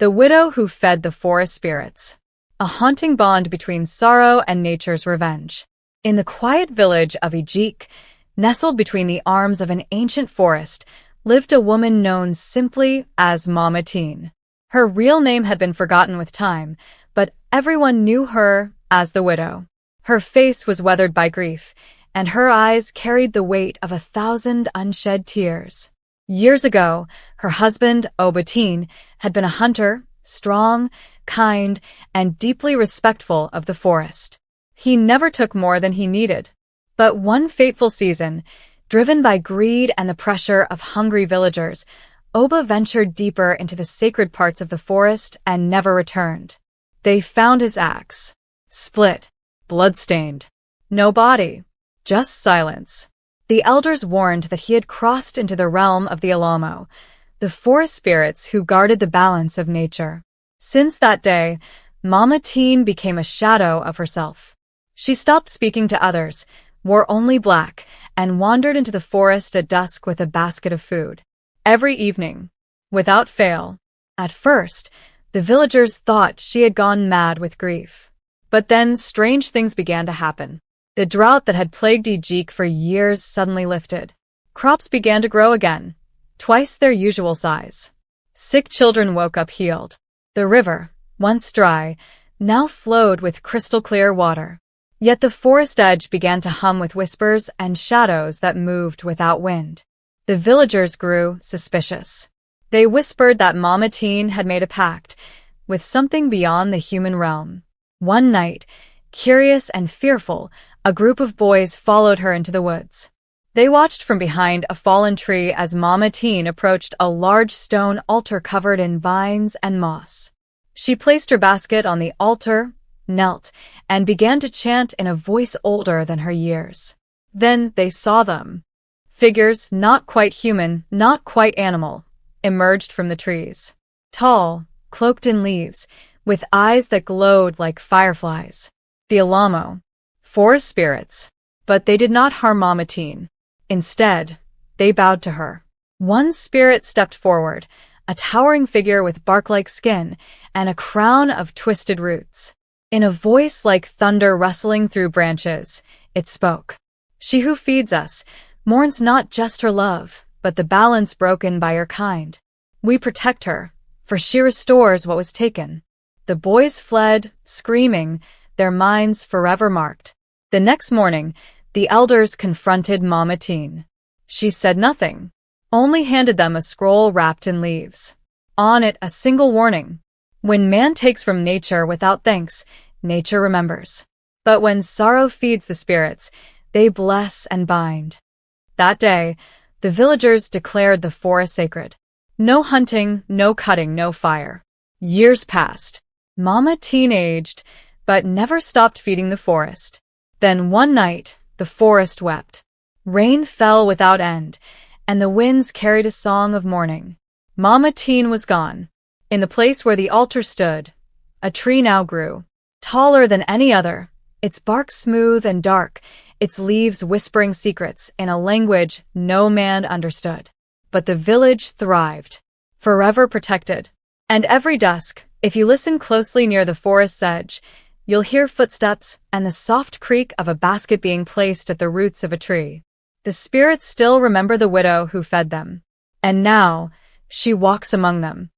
The widow who fed the forest spirits. A haunting bond between sorrow and nature's revenge. In the quiet village of Ejik, nestled between the arms of an ancient forest, lived a woman known simply as Mama Tene. Her real name had been forgotten with time, but everyone knew her as the widow. Her face was weathered by grief, and her eyes carried the weight of 1,000 unshed tears. Years ago, her husband, Tene, had been a hunter, strong, kind, and deeply respectful of the forest. He never took more than he needed. But one fateful season, driven by greed and the pressure of hungry villagers, Oba ventured deeper into the sacred parts of the forest and never returned. They found his axe, split, blood-stained. No body, just silence. The elders warned that he had crossed into the realm of the Alamo, the forest spirits who guarded the balance of nature. Since that day, Mama Tene became a shadow of herself. She stopped speaking to others, wore only black, and wandered into the forest at dusk with a basket of food. Every evening, without fail. At first, the villagers thought she had gone mad with grief. But then strange things began to happen. The drought that had plagued Ejik for years suddenly lifted. Crops began to grow again, twice their usual size. Sick children woke up healed. The river, once dry, now flowed with crystal-clear water. Yet the forest edge began to hum with whispers and shadows that moved without wind. The villagers grew suspicious. They whispered that Mama Tene had made a pact with something beyond the human realm. One night, curious and fearful, a group of boys followed her into the woods. They watched from behind a fallen tree as Mama Tene approached a large stone altar covered in vines and moss. She placed her basket on the altar, knelt, and began to chant in a voice older than her years. Then they saw them. Figures, not quite human, not quite animal, emerged from the trees. Tall, cloaked in leaves, with eyes that glowed like fireflies. The Alamo. Forest spirits. But they did not harm Mama Tene. Instead, they bowed to her. One spirit stepped forward, a towering figure with bark-like skin and a crown of twisted roots. In a voice like thunder rustling through branches, it spoke. She who feeds us mourns not just her love, but the balance broken by her kind. We protect her, for she restores what was taken. The boys fled, screaming, their minds forever marked. The next morning, the elders confronted Mama Tene. She said nothing, only handed them a scroll wrapped in leaves. On it, a single warning. When man takes from nature without thanks, nature remembers. But when sorrow feeds the spirits, they bless and bind. That day, the villagers declared the forest sacred. No hunting, no cutting, no fire. Years passed. Mama Tene aged, but never stopped feeding the forest. Then one night, the forest wept. Rain fell without end, and the winds carried a song of mourning. Mama Tene was gone. In the place where the altar stood, a tree now grew, taller than any other, its bark smooth and dark, its leaves whispering secrets in a language no man understood. But the village thrived, forever protected. And every dusk, if you listen closely near the forest's edge, you'll hear footsteps and the soft creak of a basket being placed at the roots of a tree. The spirits still remember the widow who fed them. And now, she walks among them,